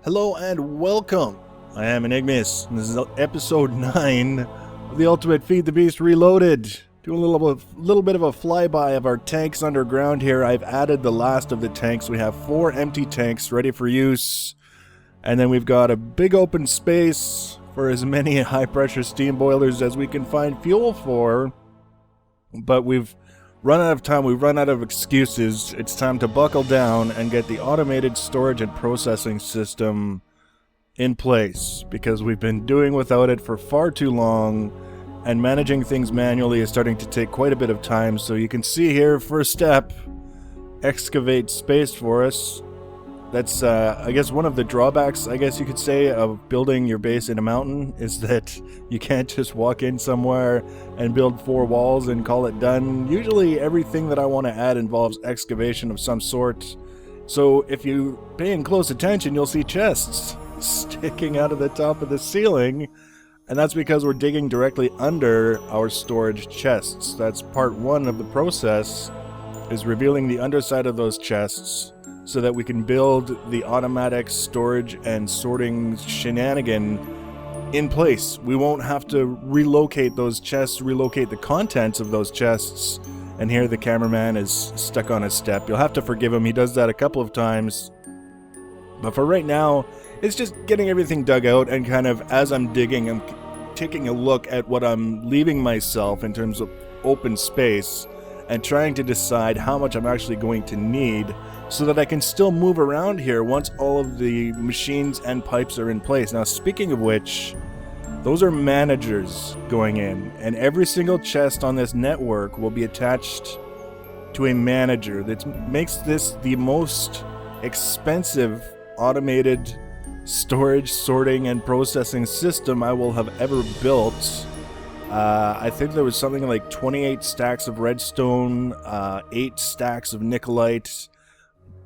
Hello and welcome. I am Enigmus, and this is episode 9 of the Ultimate Feed the Beast Reloaded. Doing a little bit of a flyby of our tanks underground here. I've added the last of the tanks. We have 4 empty tanks ready for use. And then we've got a big open space for as many high-pressure steam boilers as we can find fuel for. But we've run out of time, we've run out of excuses. It's time to buckle down and get the automated storage and processing system in place, because we've been doing without it for far too long, and managing things manually is starting to take quite a bit of time. So you can see here, first step, excavate space for us. That's, I guess, one of the drawbacks, I guess you could say, of building your base in a mountain, is that you can't just walk in somewhere and build 4 walls and call it done. Usually everything that I want to add involves excavation of some sort. So if you're paying close attention, you'll see chests sticking out of the top of the ceiling. And that's because we're digging directly under our storage chests. That's part 1 of the process, is revealing the underside of those chests, so that we can build the automatic storage and sorting shenanigan in place. We won't have to relocate those chests, relocate the contents of those chests. And here the cameraman is stuck on a step. You'll have to forgive him, he does that a couple of times. But for right now, it's just getting everything dug out, and kind of as I'm digging, I'm taking a look at what I'm leaving myself in terms of open space, and trying to decide how much I'm actually going to need, so that I can still move around here once all of the machines and pipes are in place. Now, speaking of which, those are managers going in, and every single chest on this network will be attached to a manager. That makes this the most expensive automated storage, sorting, and processing system I will have ever built. I think there was something like 28 stacks of redstone, 8 stacks of nickelite,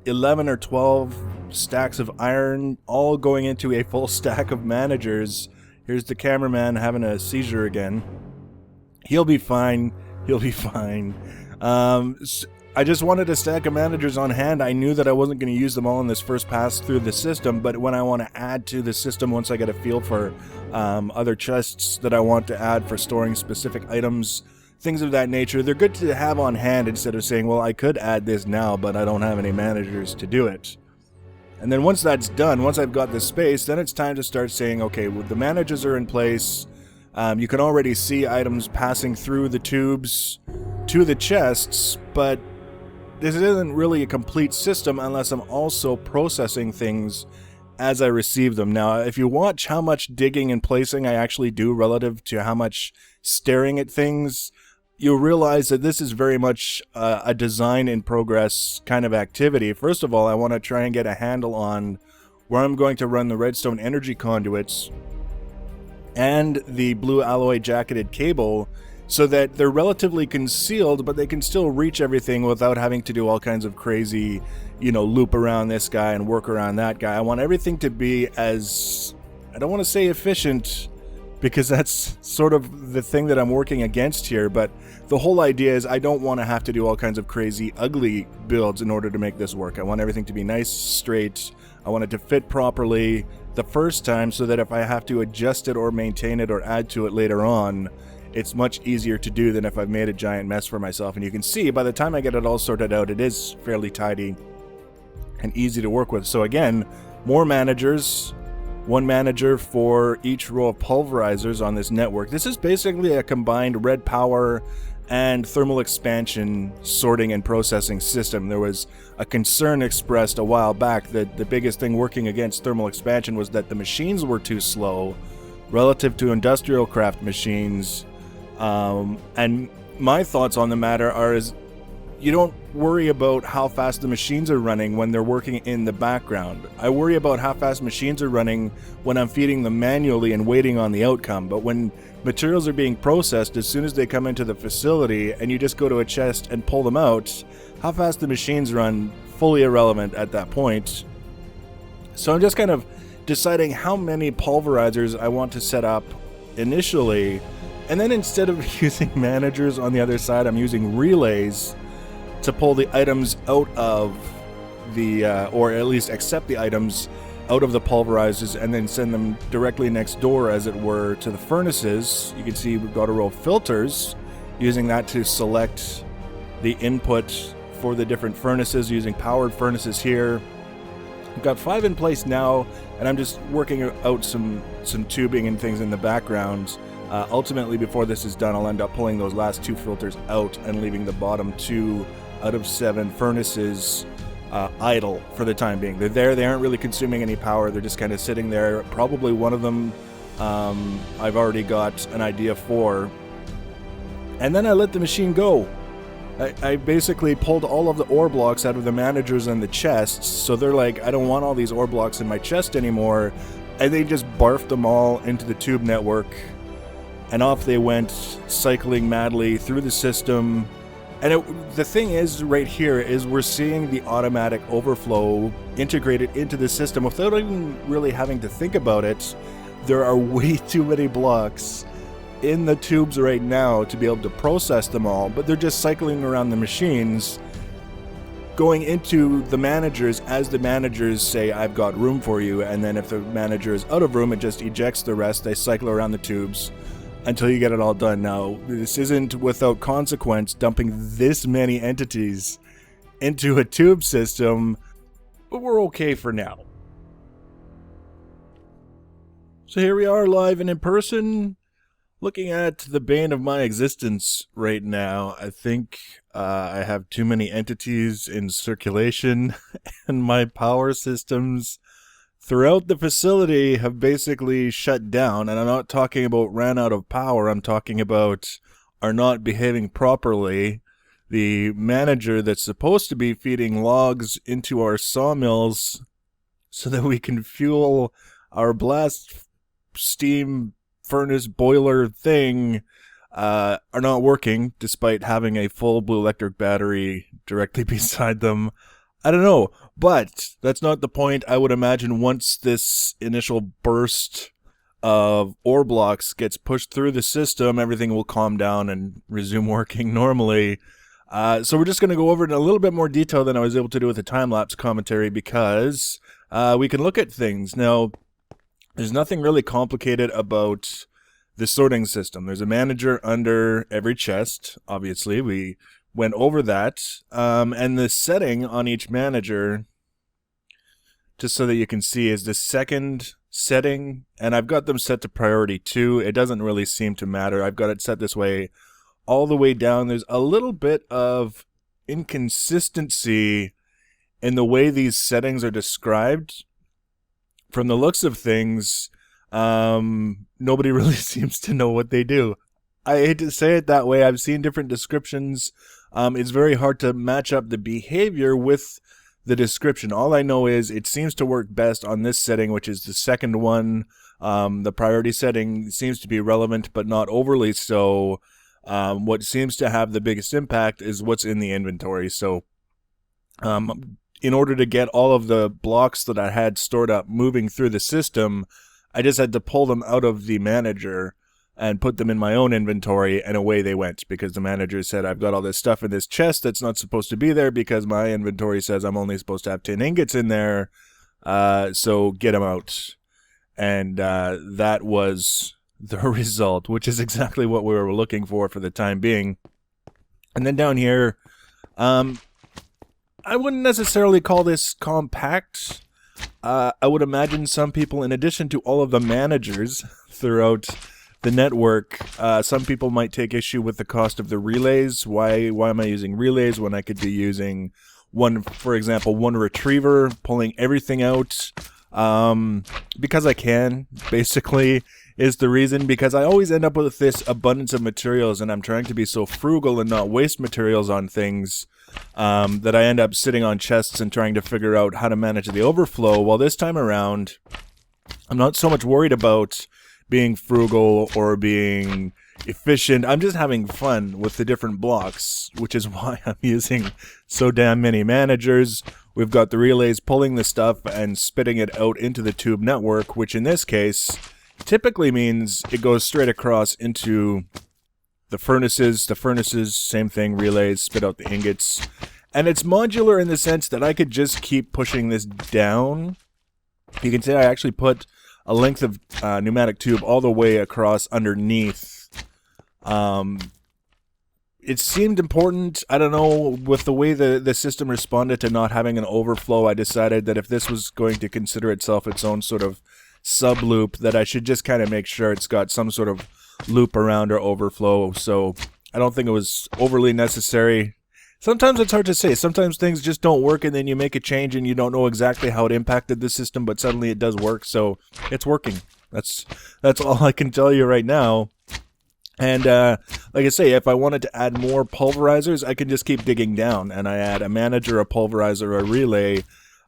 11 or 12 stacks of iron, all going into a full stack of managers. Here's the cameraman having a seizure again. He'll be fine. He'll be fine. I just wanted a stack of managers on hand. I knew that I wasn't going to use them all in this first pass through the system, but when I want to add to the system, once I get a feel for other chests that I want to add for storing specific items, things of that nature, they're good to have on hand instead of saying, well, I could add this now, but I don't have any managers to do it. And then once that's done, once I've got the space, then it's time to start saying, okay, well, the managers are in place. You can already see items passing through the tubes to the chests, but this isn't really a complete system unless I'm also processing things as I receive them. Now, if you watch how much digging and placing I actually do relative to how much staring at things, you'll realize that this is very much a design in progress kind of activity. First of all, I want to try and get a handle on where I'm going to run the redstone energy conduits and the blue alloy jacketed cable, so that they're relatively concealed, but they can still reach everything without having to do all kinds of crazy, loop around this guy and work around that guy. I want everything to be as, I don't want to say efficient, because that's sort of the thing that I'm working against here, but the whole idea is I don't want to have to do all kinds of crazy, ugly builds in order to make this work. I want everything to be nice, straight. I want it to fit properly the first time, so that if I have to adjust it or maintain it or add to it later on, it's much easier to do than if I've made a giant mess for myself. And you can see, by the time I get it all sorted out, it is fairly tidy and easy to work with. So again, more managers, 1 manager for each row of pulverizers on this network. This is basically a combined red power and thermal expansion sorting and processing system. There was a concern expressed a while back that the biggest thing working against thermal expansion was that the machines were too slow relative to industrial craft machines. And my thoughts on the matter are is you don't worry about how fast the machines are running when they're working in the background. I worry about how fast machines are running when I'm feeding them manually and waiting on the outcome. But when materials are being processed, as soon as they come into the facility and you just go to a chest and pull them out, how fast the machines run, fully irrelevant at that point. So I'm just kind of deciding how many pulverizers I want to set up initially, and then instead of using managers on the other side, I'm using relays to pull the items out of the, or at least accept the items out of the pulverizers and then send them directly next door, as it were, to the furnaces. You can see we've got a row of filters, using that to select the input for the different furnaces, using powered furnaces here. We've got 5 in place now, and I'm just working out some tubing and things in the background. Ultimately, before this is done, I'll end up pulling those last 2 filters out and leaving the bottom 2 out of 7 furnaces idle for the time being. They're there, they aren't really consuming any power, they're just kind of sitting there. Probably one of them I've already got an idea for. And then I let the machine go. I basically pulled all of the ore blocks out of the managers and the chests, so they're like, I don't want all these ore blocks in my chest anymore, and they just barfed them all into the tube network, and off they went, cycling madly through the system. And the thing is, right here, is we're seeing the automatic overflow integrated into the system without even really having to think about it. There are way too many blocks in the tubes right now to be able to process them all, but they're just cycling around the machines, going into the managers as the managers say, I've got room for you, and then if the manager is out of room, it just ejects the rest. They cycle around the tubes until you get it all done. Now, this isn't without consequence, dumping this many entities into a tube system, but we're okay for now. So here we are, live and in person, looking at the bane of my existence right now. I think I have too many entities in circulation, and my power systems throughout the facility have basically shut down. And I'm not talking about ran out of power, I'm talking about are not behaving properly. The manager that's supposed to be feeding logs into our sawmills so that we can fuel our blast steam furnace boiler thing are not working, despite having a full blue electric battery directly beside them. I don't know, but that's not the point. I would imagine once this initial burst of ore blocks gets pushed through the system, everything will calm down and resume working normally. So we're just going to go over it in a little bit more detail than I was able to do with the time-lapse commentary, because we can look at things. Now, there's nothing really complicated about the sorting system. There's a manager under every chest, obviously. We went over that. And the setting on each manager, just so that you can see, is the second setting. And I've got them set to priority 2. It doesn't really seem to matter. I've got it set this way all the way down. There's a little bit of inconsistency in the way these settings are described. From the looks of things, nobody really seems to know what they do. I hate to say it that way. I've seen different descriptions. It's very hard to match up the behavior with the description. All I know is it seems to work best on this setting, which is the second one. The priority setting seems to be relevant, but not overly so. What seems to have the biggest impact is what's in the inventory. So, in order to get all of the blocks that I had stored up moving through the system, I just had to pull them out of the manager and put them in my own inventory, and away they went, because the manager said, I've got all this stuff in this chest that's not supposed to be there because my inventory says I'm only supposed to have 10 ingots in there, so get them out. And that was the result, which is exactly what we were looking for the time being. And then down here, I wouldn't necessarily call this compact. I would imagine some people, in addition to all of the managers throughout the network, some people might take issue with the cost of the relays. Why am I using relays when I could be using one, for example, one retriever, pulling everything out? Because I can, basically, is the reason. Because I always end up with this abundance of materials, and I'm trying to be so frugal and not waste materials on things, that I end up sitting on chests and trying to figure out how to manage the overflow. Well, this time around, I'm not so much worried about being frugal or being efficient. I'm just having fun with the different blocks, which is why I'm using so damn many managers. We've got the relays pulling the stuff and spitting it out into the tube network, which in this case typically means it goes straight across into the furnaces. The furnaces, same thing, relays, spit out the ingots. And it's modular in the sense that I could just keep pushing this down You can see I actually put a length of pneumatic tube all the way across underneath. It seemed important. I don't know, with the way the system responded to not having an overflow, I decided that if this was going to consider itself its own sort of sub-loop, that I should just kind of make sure it's got some sort of loop around or overflow. So I don't think it was overly necessary. Sometimes it's hard to say. Sometimes things just don't work, and then you make a change and you don't know exactly how it impacted the system, but suddenly it does work, so it's working. That's all I can tell you right now. And like I say, if I wanted to add more pulverizers, I can just keep digging down, and I add a manager, a pulverizer, a relay,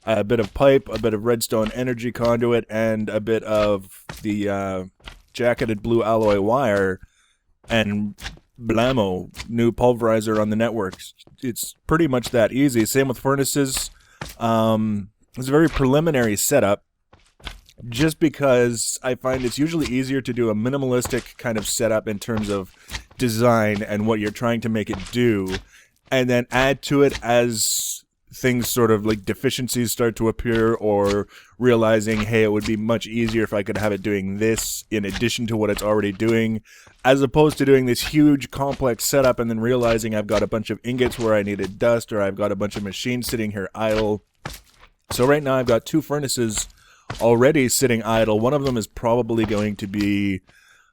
a bit of pipe, a bit of redstone energy conduit, and a bit of the jacketed blue alloy wire, and blammo, new pulverizer on the network. It's pretty much that easy. Same with furnaces. It's a very preliminary setup, just because I find it's usually easier to do a minimalistic kind of setup in terms of design and what you're trying to make it do, and then add to it as things sort of like deficiencies start to appear, or realizing, hey, it would be much easier if I could have it doing this in addition to what it's already doing, as opposed to doing this huge complex setup and then realizing I've got a bunch of ingots where I needed dust, or I've got a bunch of machines sitting here idle. So right now I've got 2 furnaces already sitting idle. One of them is probably going to be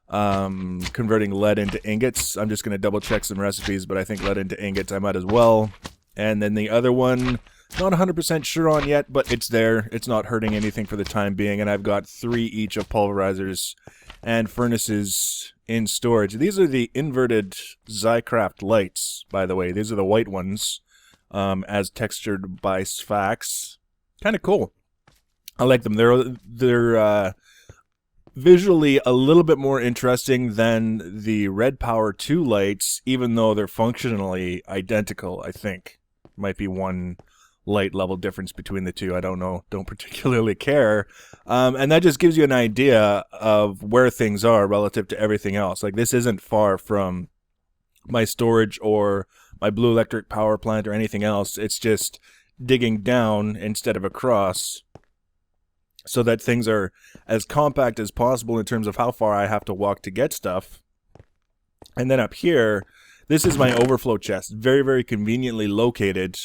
converting lead into ingots. I'm just going to double check some recipes, but I think lead into ingots I might as well. And then the other one, not 100% sure on yet, but it's there. It's not hurting anything for the time being, and I've got 3 each of pulverizers and furnaces in storage. These are the inverted Zycraft lights, by the way. These are the white ones, as textured by Sphax. Kind of cool. I like them. They're visually a little bit more interesting than the Red Power 2 lights, even though they're functionally identical, I think. Might be one light level difference between the two. I don't know. Don't particularly care. And that just gives you an idea of where things are relative to everything else. Like, this isn't far from my storage or my blue electric power plant or anything else. It's just digging down instead of across, so that things are as compact as possible in terms of how far I have to walk to get stuff. And then up here, this is my overflow chest, very, very conveniently located,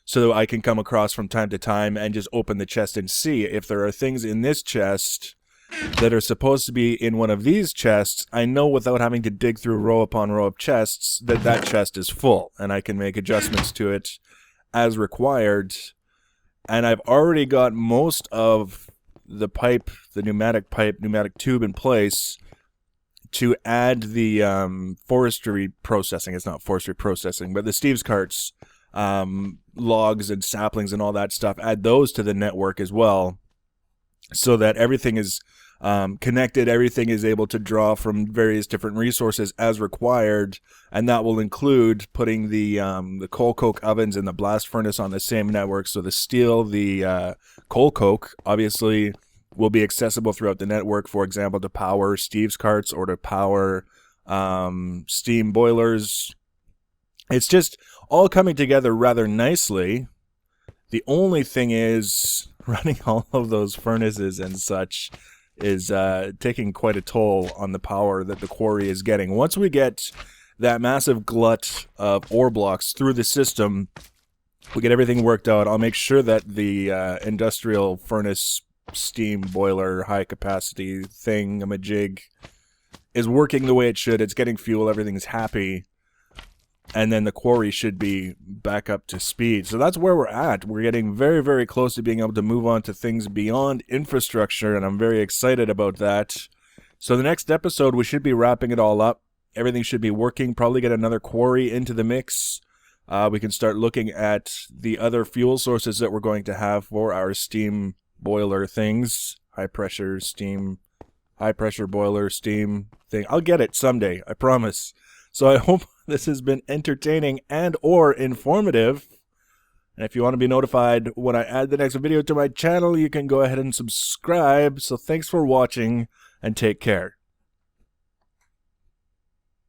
so I can come across from time to time and just open the chest and see if there are things in this chest that are supposed to be in one of these chests. I know without having to dig through row upon row of chests that that chest is full, and I can make adjustments to it as required. And I've already got most of the pipe, the pneumatic tube in place to add the forestry processing. It's not forestry processing, but the Steve's carts, logs and saplings and all that stuff, add those to the network as well, so that everything is connected, everything is able to draw from various different resources as required, and that will include putting the coal coke ovens and the blast furnace on the same network. So the steel, the coal coke, obviously will be accessible throughout the network, for example, to power Steve's carts or to power steam boilers. It's just all coming together rather nicely. The only thing is, running all of those furnaces and such is taking quite a toll on the power that the quarry is getting. Once we get that massive glut of ore blocks through the system, we get everything worked out, I'll make sure that the industrial furnace steam boiler high capacity thingamajig is working the way it should. It's getting fuel, everything's happy, and then the quarry should be back up to speed. So that's where we're at. We're getting very, very close to being able to move on to things beyond infrastructure, and I'm very excited about that. So the next episode, we should be wrapping it all up. Everything should be working. Probably get another quarry into the mix. We can start looking at the other fuel sources that we're going to have for our steam boiler things. High pressure boiler steam thing. I'll get it someday, I promise. So I hope this has been entertaining and or informative. And if you want to be notified when I add the next video to my channel, you can go ahead and subscribe. So thanks for watching and take care.